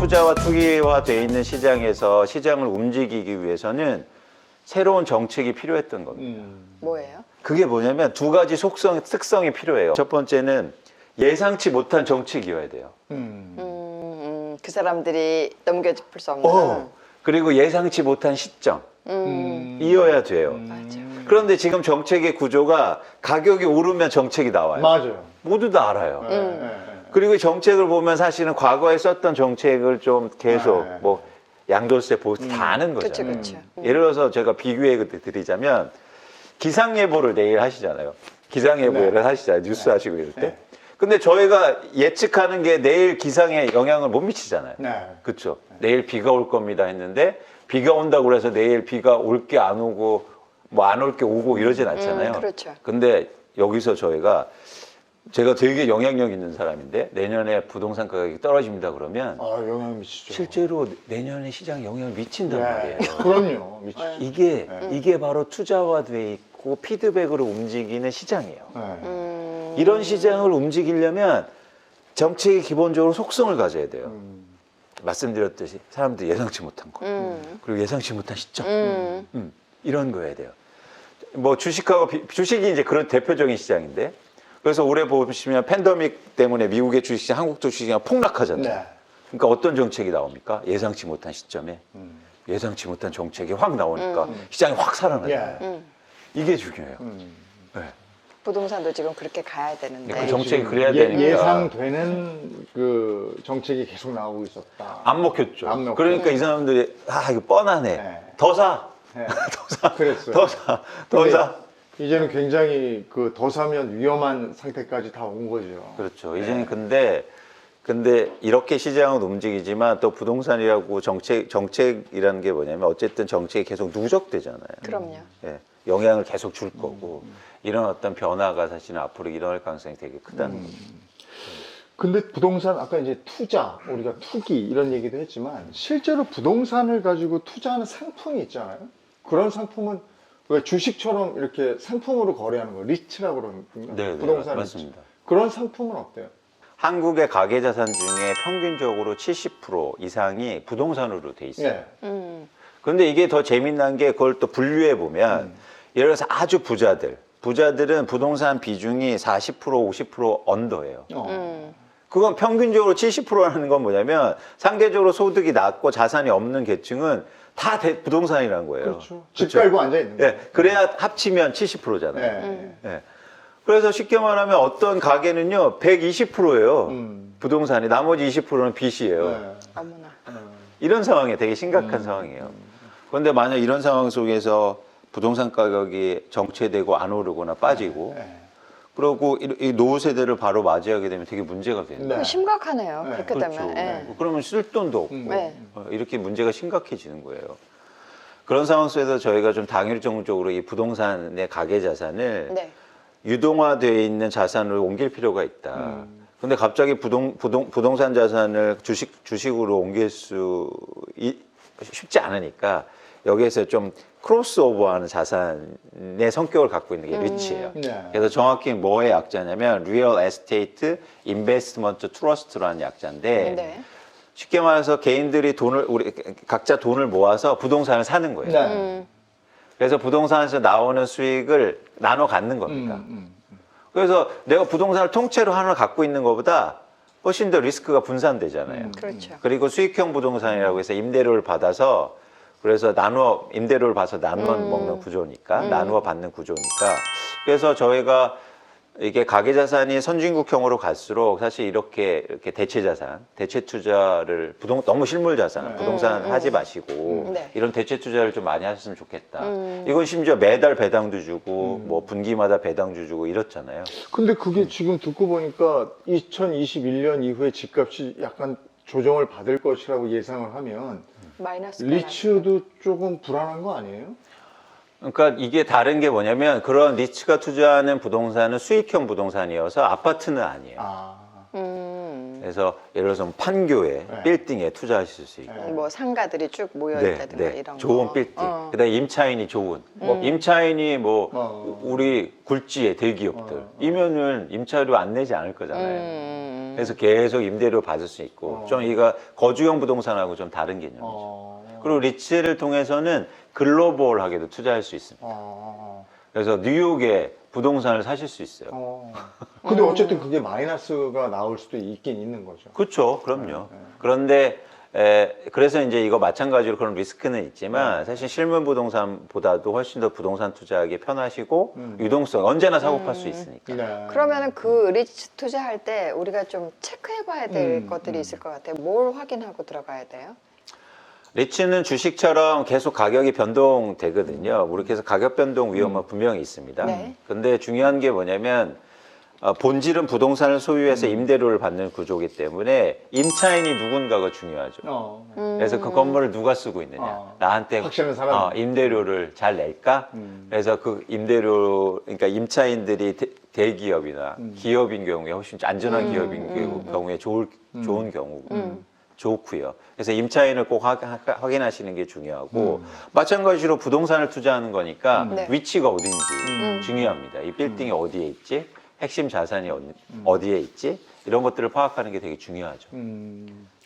투자와 투기화 돼 있는 시장에서 시장을 움직이기 위해서는 새로운 정책이 필요했던 겁니다. 뭐예요? 그게 뭐냐면 두 가지 특성이 필요해요. 첫 번째는 예상치 못한 정책이어야 돼요. 그 사람들이 넘겨짚을 수 없는. 그리고 예상치 못한 시점. 이어야 돼요. 맞아. 그런데 지금 정책의 구조가 가격이 오르면 정책이 나와요. 맞아요. 모두 다 알아요. 네. 그리고 정책을 보면 사실은 과거에 썼던 정책을 좀 계속 네. 뭐 양도세 보수 다 아는 그렇죠, 거잖아요. 그렇죠. 예를 들어서 제가 비교해 드리자면 기상예보를 내일 하시잖아요. 기상예보를 네. 하시잖아요. 뉴스 하시고 이럴 때. 네. 근데 저희가 예측하는 게 내일 기상에 영향을 못 미치잖아요. 네. 그렇죠. 내일 비가 올 겁니다 했는데 비가 온다고 해서 내일 비가 올 게 안 오고 뭐 안 올 게 오고 이러진 않잖아요. 그렇죠. 근데 여기서 제가 되게 영향력 있는 사람인데 내년에 부동산 가격이 떨어집니다 그러면 영향 미치죠. 실제로 내년에 시장에 영향을 미친단 말이에요. 그럼요. 미치죠. 이게 바로 투자화돼 있고 피드백으로 움직이는 시장이에요. 네. 이런 시장을 움직이려면 정책이 기본적으로 속성을 가져야 돼요. 말씀드렸듯이 사람들이 예상치 못한 거 그리고 예상치 못한 시점 이런 거여야 돼요. 뭐 주식이 이제 그런 대표적인 시장인데 그래서 올해 보시면 팬데믹 때문에 미국의 주식시장, 한국 주식시장 폭락하잖아요. 네. 그러니까 어떤 정책이 나옵니까? 예상치 못한 시점에 예상치 못한 정책이 확 나오니까 시장이 확 살아나요. 이게 중요해요. 네. 부동산도 지금 그렇게 가야 되는데. 그 정책이 그래야 되니까 예상되는 그 정책이 계속 나오고 있었다. 안 먹혔죠. 안 먹혔죠. 그러니까 이 사람들이 이거 뻔하네. 네. 더 사. 네. 더 사. 그랬어요. 더 사. 더 근데 사. 이제는 굉장히 그 더 사면 위험한 상태까지 다 온 거죠. 그렇죠. 이제는 근데 이렇게 시장은 움직이지만 또 부동산이라고 정책이라는 게 뭐냐면 어쨌든 정책이 계속 누적되잖아요. 그럼요. 예, 영향을 계속 줄 거고 이런 어떤 변화가 사실은 앞으로 일어날 가능성이 되게 크다는 거죠. 근데 부동산 아까 이제 투자, 우리가 투기 이런 얘기도 했지만 실제로 부동산을 가지고 투자하는 상품이 있잖아요. 그런 상품은 왜 주식처럼 이렇게 상품으로 거래하는 거, 리츠라고 그러는군요. 네, 부동산 맞습니다. 리츠. 그런 상품은 어때요? 한국의 가계자산 중에 평균적으로 70% 이상이 부동산으로 돼 있어요. 네. 그런데 이게 더 재미난 게 그걸 또 분류해 보면 예를 들어서 아주 부자들은 부동산 비중이 40% 50% 언더예요. 그건 평균적으로 70%라는 건 뭐냐면 상대적으로 소득이 낮고 자산이 없는 계층은 다 부동산이라는 거예요. 그렇죠. 집 깔고 앉아 있는 거예요. 예, 그래야 합치면 70%잖아요. 네. 예. 그래서 쉽게 말하면 어떤 가게는요 120%예요. 부동산이 나머지 20%는 빚이에요. 네. 어머나. 이런 상황이 되게 심각한 상황이에요. 그런데 만약 이런 상황 속에서 부동산 가격이 정체되고 안 오르거나 빠지고 네. 그리고 이 노후 세대를 바로 맞이하게 되면 되게 문제가 돼요. 네. 심각하네요. 네, 그렇게 그렇죠. 되면. 예. 그러면 쓸 돈도 없고 네. 이렇게 문제가 심각해지는 거예요. 그런 상황 속에서 저희가 좀 당일적으로 이 부동산의 가계 자산을 네. 유동화되어 있는 자산으로 옮길 필요가 있다. 근데 갑자기 부동산 자산을 주식으로 옮길 쉽지 않으니까 여기에서 좀 크로스오버하는 자산의 성격을 갖고 있는 게 리츠예요. 네. 그래서 정확히 뭐의 약자냐면 Real Estate Investment Trust라는 약자인데 네. 쉽게 말해서 개인들이 우리 각자 돈을 모아서 부동산을 사는 거예요. 네. 그래서 부동산에서 나오는 수익을 나눠 갖는 겁니다. 그래서 내가 부동산을 통째로 하나 갖고 있는 것보다 훨씬 더 리스크가 분산되잖아요. 그렇죠. 그리고 수익형 부동산이라고 해서 임대료를 받아서 그래서 임대료를 받아서 나누어 먹는 구조니까, 나누어 받는 구조니까. 그래서 저희가 이게 가계자산이 선진국형으로 갈수록 사실 이렇게 대체 투자를 너무 실물 자산, 부동산 하지 마시고 네. 이런 대체 투자를 좀 많이 하셨으면 좋겠다. 이건 심지어 매달 배당도 주고 뭐 분기마다 배당도 주고 이렇잖아요. 근데 그게 지금 듣고 보니까 2021년 이후에 집값이 약간 조정을 받을 것이라고 예상을 하면 마이너스. 리츠도 조금 불안한 거 아니에요? 그러니까 이게 다른 게 뭐냐면 그런 리츠가 투자하는 부동산은 수익형 부동산이어서 아파트는 아니에요. 그래서 예를 들어서 판교에 네. 빌딩에 투자하실 수 있고 뭐 상가들이 쭉 모여 네, 있다든가 네. 이런 좋은 거. 빌딩. 그다음에 임차인이 좋은. 임차인이 우리 굴지의 대기업들. 이면은 임차료 안 내지 않을 거잖아요. 그래서 계속 임대료 받을 수 있고 좀 이거 거주형 부동산하고 좀 다른 개념이죠. 그리고 리츠를 통해서는 글로벌하게도 투자할 수 있습니다. 그래서 뉴욕에 부동산을 사실 수 있어요. 근데 어쨌든 그게 마이너스가 나올 수도 있긴 있는 거죠. 그렇죠. 그럼요. 그런데 그래서 이제 이거 마찬가지로 그런 리스크는 있지만 사실 실물 부동산보다도 훨씬 더 부동산 투자하기 편하시고 유동성 언제나 사고 팔 수 있으니까. 네. 그러면은 그 리츠 투자할 때 우리가 좀 체크해봐야 될 것들이 있을 것 같아요. 뭘 확인하고 들어가야 돼요? 리츠는 주식처럼 계속 가격이 변동되거든요. 우리 계속 가격 변동 위험은 분명히 있습니다. 네. 근데 중요한 게 뭐냐면 본질은 부동산을 소유해서 임대료를 받는 구조이기 때문에 임차인이 누군가가 중요하죠. 그래서 그 건물을 누가 쓰고 있느냐. 나한테 확실한 사람. 임대료를 잘 낼까? 그래서 그 임대료, 그러니까 임차인들이 대기업이나 기업인 경우에 훨씬 안전한 기업인 경우에 좋은 경우. 좋고요. 그래서 임차인을 꼭 확인하시는 게 중요하고 마찬가지로 부동산을 투자하는 거니까 네. 위치가 어딘지 중요합니다. 이 빌딩이 어디에 있지? 핵심 자산이 어디에 있지? 이런 것들을 파악하는 게 되게 중요하죠.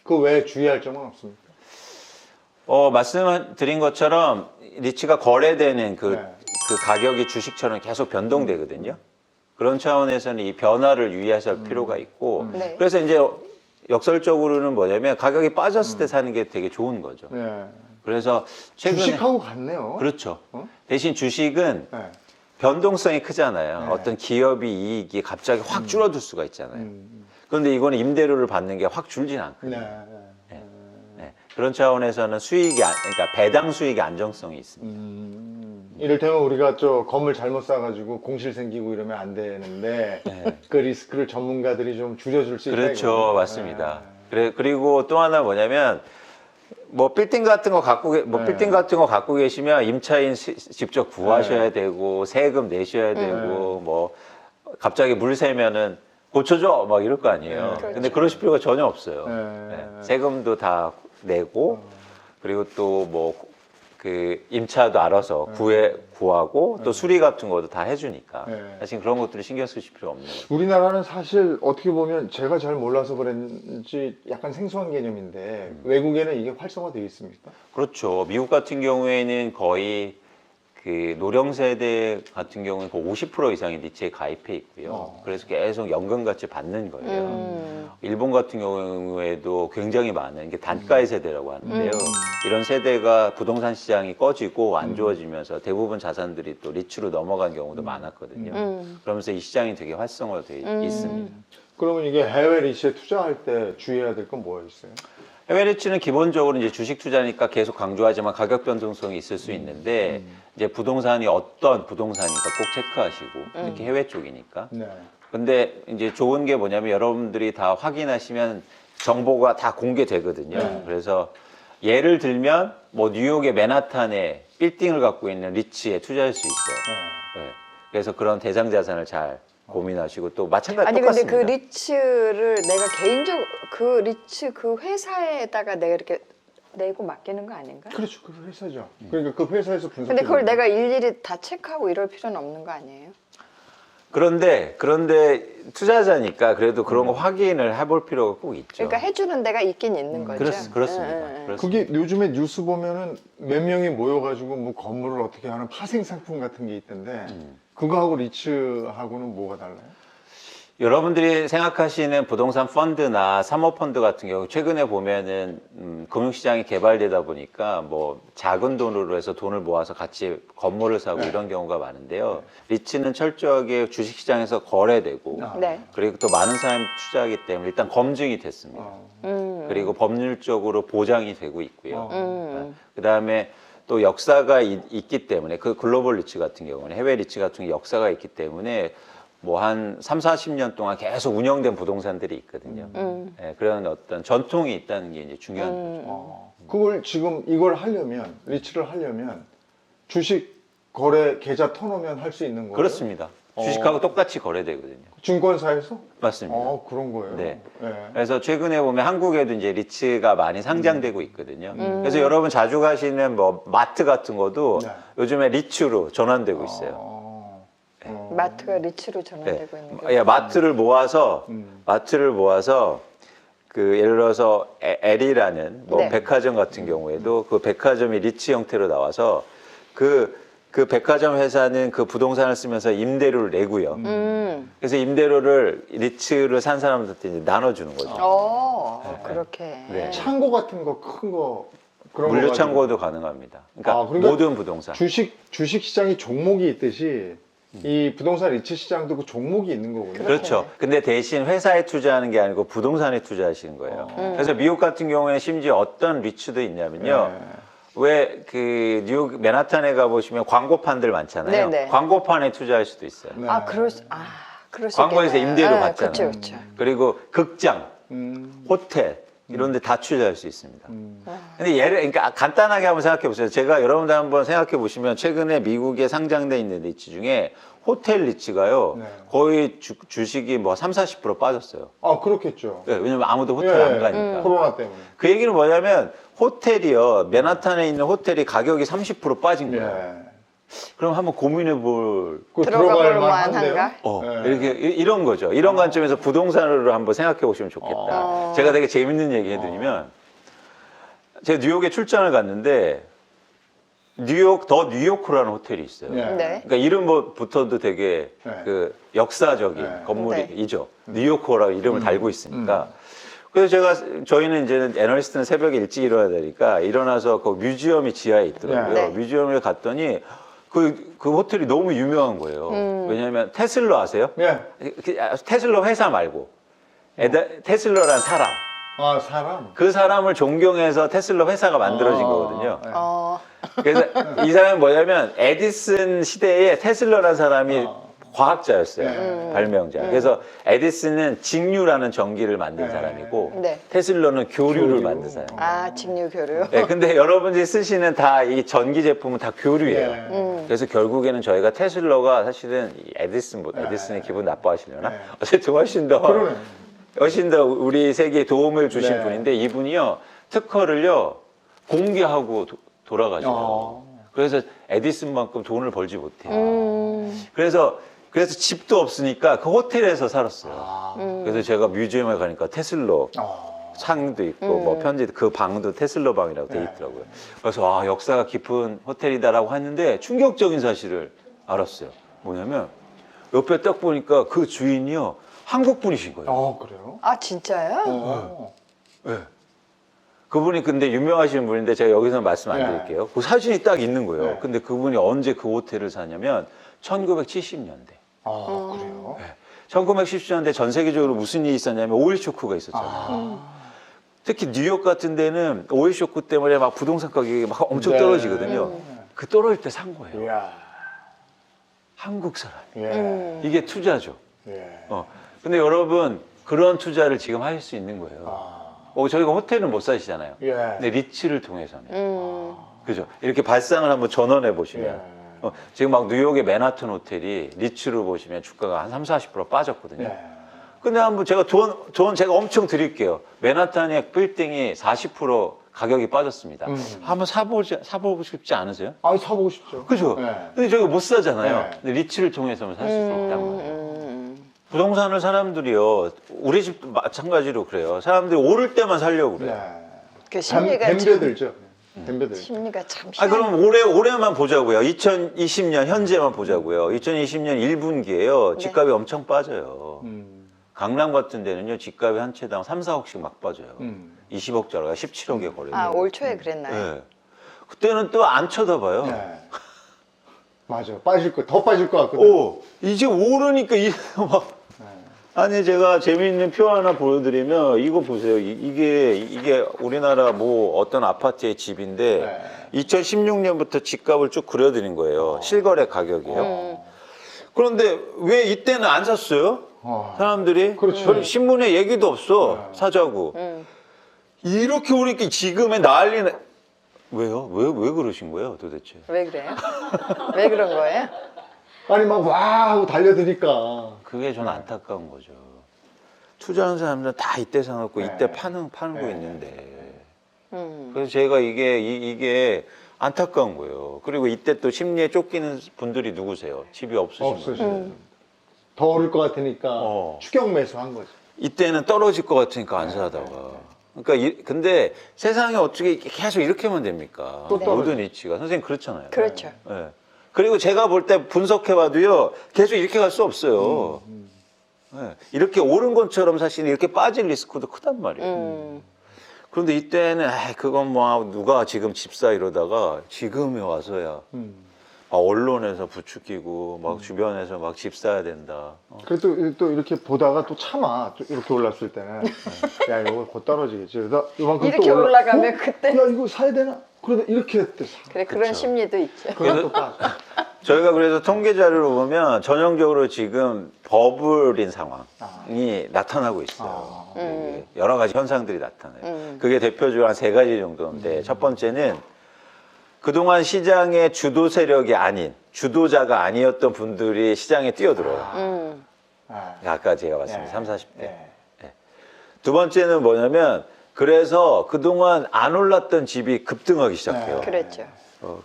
그 외에 주의할 점은 없습니까? 말씀드린 것처럼 리츠가 거래되는 그 네. 가격이 주식처럼 계속 변동되거든요. 그런 차원에서는 이 변화를 유의하실 필요가 있고 네. 그래서 이제 역설적으로는 뭐냐면 가격이 빠졌을 때 사는 게 되게 좋은 거죠. 네. 그래서 최근에 주식하고 같네요. 그렇죠. 어? 대신 주식은 네. 변동성이 크잖아요. 네. 어떤 기업이 이익이 갑자기 확 줄어들 수가 있잖아요. 그런데 이거는 임대료를 받는 게 확 줄진 않거든요. 네. 네. 그런 차원에서는 그러니까 배당 수익의 안정성이 있습니다. 이를테면 우리가 저 건물 잘못 사가지고 공실 생기고 이러면 안 되는데 네. 그 리스크를 전문가들이 좀 줄여줄 수 있다. 그렇죠. 이거죠. 맞습니다. 그리고 또 하나 뭐냐면 뭐 빌딩 같은 거 갖고 계시면 임차인 직접 구하셔야 되고 세금 내셔야 되고 뭐 갑자기 물 새면은 고쳐줘 막 이럴 거 아니에요. 그렇죠. 근데 그러실 필요가 전혀 없어요. 네. 네. 세금도 다 내고 그리고 또 뭐 그 임차도 알아서 구하고 또 수리 같은 것도 다 해주니까 네. 사실 그런 것들을 신경 쓰실 필요 없는 거죠. 우리나라는 사실 어떻게 보면 제가 잘 몰라서 그랬는지 약간 생소한 개념인데 외국에는 이게 활성화되어 있습니까? 그렇죠. 미국 같은 경우에는 거의 그 노령 세대 같은 경우는 그 50% 이상이 리츠에 가입해 있고요. 그래서 계속 연금같이 받는 거예요. 일본 같은 경우에도 굉장히 많은 게 단가의 세대라고 하는데요. 이런 세대가 부동산 시장이 꺼지고 안 좋아지면서 대부분 자산들이 또 리츠로 넘어간 경우도 많았거든요. 그러면서 이 시장이 되게 활성화되어 있습니다. 그러면 이게 해외 리츠에 투자할 때 주의해야 될 건 뭐가 있어요? 해외 리츠는 기본적으로 이제 주식 투자니까 계속 강조하지만 가격 변동성이 있을 수 있는데 이제 부동산이 어떤 부동산인가 꼭 체크하시고 특히 해외 쪽이니까. 네. 근데 이제 좋은 게 뭐냐면 여러분들이 다 확인하시면 정보가 다 공개되거든요. 그래서 예를 들면 뭐 뉴욕의 맨하탄에 빌딩을 갖고 있는 리츠에 투자할 수 있어요. 네. 그래서 그런 대상 자산을 잘 고민하시고 또 마찬가지 아니 똑같습니다. 근데 그 리츠를 내가 개인적으로 그 리츠 그 회사에다가 내가 이렇게 내고 맡기는 거 아닌가? 그렇죠. 그 회사죠. 그러니까 그 회사에서 분석해. 근데 그걸 내가 일일이 다 체크하고 이럴 필요는 없는 거 아니에요? 그런데 투자자니까 그래도 그런 거 확인을 해볼 필요가 꼭 있죠. 그러니까 해주는 데가 있긴 있는 거죠. 그렇습니다. 그게 요즘에 뉴스 보면은 몇 명이 모여가지고 뭐 건물을 어떻게 하는 파생 상품 같은 게 있던데 그거하고 리츠하고는 뭐가 달라요? 여러분들이 생각하시는 부동산 펀드나 사모펀드 같은 경우 최근에 보면은 금융시장이 개발되다 보니까 뭐 작은 돈으로 해서 돈을 모아서 같이 건물을 사고 이런 경우가 많은데요. 리츠는 철저하게 주식시장에서 거래되고 네. 그리고 또 많은 사람이 투자하기 때문에 일단 검증이 됐습니다. 그리고 법률적으로 보장이 되고 있고요. 그다음에 또 역사가 있기 때문에 그 글로벌 리츠 같은 경우는 해외 리츠 같은 경우 역사가 있기 때문에 뭐 한 3, 40년 동안 계속 운영된 부동산들이 있거든요. 네, 그런 어떤 전통이 있다는 게 이제 중요한 거죠. 그걸 지금 이걸 하려면 리츠를 하려면 주식 거래 계좌 터놓으면 할 수 있는 거예요? 그렇습니다. 주식하고 똑같이 거래되거든요. 증권사에서? 맞습니다. 그런 거예요. 네. 네. 그래서 최근에 보면 한국에도 이제 리츠가 많이 상장되고 있거든요. 그래서 여러분 자주 가시는 뭐 마트 같은 것도 네. 요즘에 리츠로 전환되고 있어요. 마트가 리츠로 전환되고 있는 거. 예, 마트를 모아서 그 예를 들어서 L이라는 뭐 네. 백화점 같은 경우에도 그 백화점이 리츠 형태로 나와서 그 백화점 회사는 그 부동산을 쓰면서 임대료를 내고요. 그래서 임대료를 리츠를 산 사람들한테 이제 나눠주는 거죠. 그렇게. 네. 창고 같은 거 큰 거 그런 거 물류 가지고 창고도 가능합니다. 그러니까, 아, 그러니까 모든 부동산. 주식 시장이 종목이 있듯이 이 부동산 리츠 시장도 그 종목이 있는 거군요. 그렇죠. 근데 대신 회사에 투자하는 게 아니고 부동산에 투자하시는 거예요. 그래서 미국 같은 경우에는 심지어 어떤 리츠도 있냐면요. 네. 왜 그 뉴욕 맨하탄에 가보시면 광고판들 많잖아요. 네네. 광고판에 투자할 수도 있어요. 네. 그럴 수 광고에서 임대료 받잖아요. 그렇죠, 그렇죠. 그리고 극장, 호텔 이런 데 다 투자할 수 있습니다. 근데 그러니까 간단하게 한번 생각해 보세요. 제가 여러분들 한번 생각해 보시면 최근에 미국에 상장돼 있는 리츠 중에 호텔 리츠가요. 네. 거의 주식이 뭐 40% 빠졌어요. 아, 그렇겠죠. 네, 왜냐면 아무도 호텔 안 가니까. 코로나 때문에. 그 얘기는 뭐냐면 호텔이요. 맨하탄에 있는 호텔이 가격이 30% 빠진 거예요. 예. 그럼 한번 고민해 볼 그거 들어가 들어갈 볼 만한데요? 만한가? 네. 이렇게 이런 거죠. 이런 관점에서 부동산으로 한번 생각해 보시면 좋겠다. 제가 되게 재밌는 얘기 해드리면 제가 뉴욕에 출장을 갔는데 더 뉴요크라는 호텔이 있어요. 네. 네. 그러니까 이름부터도 되게 네. 그 역사적인 네. 건물이죠. 뉴요커라고 이름을 달고 있으니까. 그래서 저희는 이제 애널리스트는 새벽에 일찍 일어나야 되니까 일어나서 그 뮤지엄이 지하에 있더라고요. 네. 뮤지엄에 갔더니 그 호텔이 너무 유명한 거예요. 왜냐하면 테슬라 아세요? 예. 테슬라 회사 말고 테슬라란 사람. 아, 사람. 그 사람을 존경해서 테슬라 회사가 만들어진 거거든요. 네. 그래서 이 사람은 뭐냐면 에디슨 시대에 테슬라라는 사람이 과학자였어요. 발명자. 그래서 에디슨은 직류라는 전기를 만든 네. 사람이고 네. 테슬라는 교류를 교류. 만든 사람. 직류 교류. 네, 근데 여러분들이 쓰시는 다 이 전기 제품은 다 교류예요. 네. 그래서 결국에는 저희가 테슬라가 사실은 이 에디슨의 기분 나빠하시려나? 네. 어쨌든 그러네. 훨씬 더 우리 세계에 도움을 주신 네. 분인데 이분이요 특허를요 공개하고 돌아가셔요. 그래서 에디슨만큼 돈을 벌지 못해요. 그래서 집도 없으니까 그 호텔에서 살았어요. 그래서 제가 뮤지엄에 가니까 테슬라 창도 있고 뭐 편지도 그 방도 테슬라 방이라고 돼 있더라고요. 그래서 역사가 깊은 호텔이다라고 했는데 충격적인 사실을 알았어요. 뭐냐면 옆에 딱 보니까 그 주인이요 한국 분이신 거예요. 그래요? 진짜요? 네. 그분이 근데 유명하신 분인데 제가 여기서 말씀 안 드릴게요. 그 사진이 딱 있는 거예요. 네. 근데 그분이 언제 그 호텔을 사냐면 1970년대. 그래요? 1970년대 전 세계적으로 무슨 일이 있었냐면 오일 쇼크가 있었잖아요. 특히 뉴욕 같은 데는 오일 쇼크 때문에 막 부동산 가격이 막 엄청 네. 떨어지거든요. 그 떨어질 때 산 거예요. 이야. 한국 사람. 예. 이게 투자죠. 예. 근데 여러분 그런 투자를 지금 하실 수 있는 거예요. 저희가 호텔은 못 사시잖아요. 예. 근데 리츠를 통해서는. 그죠? 이렇게 발상을 한번 전환해 보시면. 지금 막 뉴욕의 맨하튼 호텔이 리츠로 보시면 주가가 한 30-40% 빠졌거든요. 예. 근데 한번 제가 돈 제가 엄청 드릴게요. 맨하탄의 빌딩이 40% 가격이 빠졌습니다. 한번 사보고 싶지 않으세요? 사보고 싶죠. 그죠? 예. 근데 저희가 못 사잖아요. 네. 근데 리츠를 통해서만 살 수 있단 말이에요. 부동산을 사람들이요, 우리 집도 마찬가지로 그래요. 사람들이 오를 때만 살려고 그래요. 그 심리가 덤벼들죠. 덤벼들죠. 심리가 참. 그럼 올해만 보자고요. 2020년 현재만 보자고요. 2020년 1분기에요. 집값이 엄청 빠져요. 강남 같은 데는요, 집값이 한 채당 3, 4억씩 막 빠져요. 20억짜리가 17억에 거래돼요. 올 초에 그랬나요? 네. 그때는 또 안 쳐다봐요. 네. 맞아. 더 빠질 것 같거든. 이제 오르니까 막. 아니 제가 재미있는 표 하나 보여드리면 이거 보세요. 이게 우리나라 뭐 어떤 아파트의 집인데 2016년부터 집값을 쭉 그려드린 거예요. 실거래 가격이에요. 그런데 왜 이때는 안 샀어요? 사람들이 그렇죠. 별 신문에 얘기도 없어. 사자고. 이렇게 오르니까 지금의 난리는 왜요? 왜 그러신 거예요, 도대체? 왜 그래요? 왜 그런 거예요? 아니 막 와 하고 달려드니까. 그게 전 안타까운 거죠. 투자하는 사람들은 다 이때 사놓고 이때 파는 거 있는데. 그래서 제가 이게 안타까운 거예요. 그리고 이때 또 심리에 쫓기는 분들이 누구세요? 집이 없으신 분. 없으시죠. 더 오를 것 같으니까 추격 매수한 거죠. 이때는 떨어질 것 같으니까 안 사다가. 그러니까 근데 세상에 어떻게 계속 이렇게만 됩니까? 또 떨어져. 모든 이치가 선생님 그렇잖아요. 그렇죠. 예. 그리고 제가 볼 때 분석해봐도요 계속 이렇게 갈 수 없어요. 예. 이렇게 오른 것처럼 사실 이렇게 빠질 리스크도 크단 말이에요. 그런데 이때는 그건 뭐 누가 지금 집사 이러다가 지금에 와서야 언론에서 부추기고 막 주변에서 막 집 사야 된다. 그래도 또 이렇게 보다가 또 참아. 또 이렇게 올랐을 때는 야 이거 곧 떨어지겠지. 그래서 이만큼 이렇게 또 올라가면 그때 야 이거 사야 되나? 그러다 이렇게 했대 사. 그래 그런 심리도 있죠. 그래서 또 빠져. 저희가 그래서 통계 자료를 보면 전형적으로 지금 버블인 상황이 나타나고 있어요. 이게 여러 가지 현상들이 나타나요. 그게 대표적으로 한 3가지 정도인데 첫 번째는 그동안 시장의 주도 세력이 아닌 주도자가 아니었던 분들이 시장에 뛰어들어요. 아까 제가 말씀드린 30, 40대. 두 번째는 뭐냐면 그래서 그동안 안 올랐던 집이 급등하기 시작해요. 그랬죠.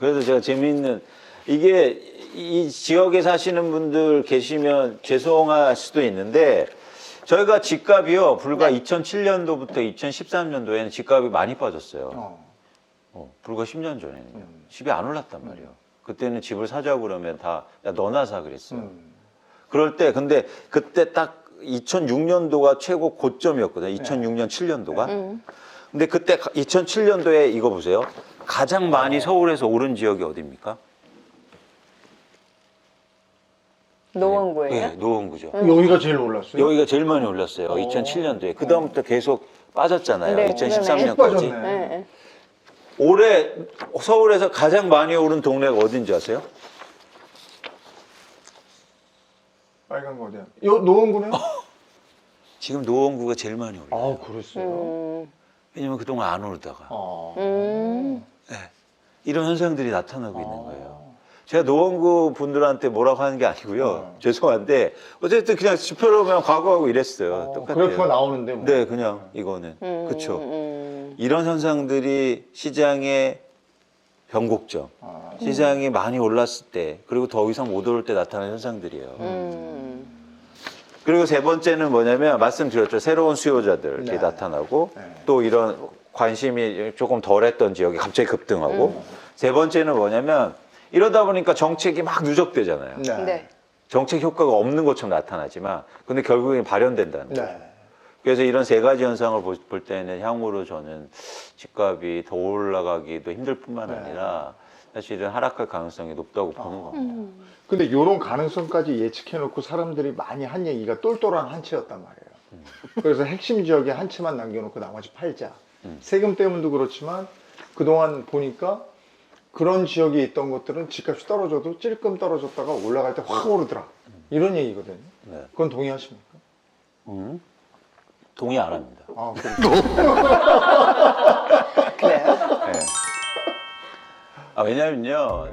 그래서 제가 재미있는 이게 이 지역에 사시는 분들 계시면 죄송할 수도 있는데 저희가 집값이요 불과 2007년도부터 2013년도에는 집값이 많이 빠졌어요. 불과 10년 전에는요. 집이 안 올랐단 말이에요. 그때는 집을 사자고 그러면 다 야, 너나 사 그랬어요. 그럴 때 근데 그때 딱 2006년도가 최고 고점이었거든요. 2006년, 7년도가. 근데 그때 2007년도에 이거 보세요. 가장 많이 서울에서 오른 지역이 어디입니까? 노원구예요? 네, 노원구죠. 여기가 제일 올랐어요. 여기가 제일 많이 올랐어요. 2007년도에. 그 다음부터 계속 빠졌잖아요. 네, 2013년까지. 빠졌네. 네. 올해 서울에서 가장 많이 오른 동네가 어딘지 아세요? 빨간 거 어디야? 요 노원구네요? 지금 노원구가 제일 많이 올라요. 아 그랬어요. 왜냐면 그동안 안 오르다가. 네. 이런 현상들이 나타나고 있는 거예요. 제가 노원구 분들한테 뭐라고 하는 게 아니고요. 죄송한데 어쨌든 그냥 지표로 보면 과거하고 이랬어요. 똑같아요. 그래프가 나오는데 뭐. 네, 그냥 이거는 그렇죠. 이런 현상들이 시장의 변곡점, 시장이 많이 올랐을 때 그리고 더 이상 못 오를 때 나타나는 현상들이에요. 그리고 세 번째는 뭐냐면 말씀드렸죠. 새로운 수요자들이 네. 나타나고 네. 또 이런 관심이 조금 덜했던 지역이 갑자기 급등하고 세 번째는 뭐냐면 이러다 보니까 정책이 막 누적되잖아요. 네. 정책 효과가 없는 것처럼 나타나지만 근데 결국엔 발현된다는 거예요. 네. 그래서 이런 3가지 현상을 볼 때는 향후로 저는 집값이 더 올라가기도 힘들 뿐만 아니라 사실은 하락할 가능성이 높다고 보는 겁니다. 근데 이런 가능성까지 예측해놓고 사람들이 많이 한 얘기가 똘똘한 한 채였단 말이에요. 그래서 핵심 지역에 한 채만 남겨놓고 나머지 팔자. 세금 때문도 그렇지만 그동안 보니까 그런 지역에 있던 것들은 집값이 떨어져도 찔끔 떨어졌다가 올라갈 때 확 오르더라. 이런 얘기거든요. 네. 그건 동의하십니까? 동의 안 합니다. 아, 그래요? 네. 왜냐면요.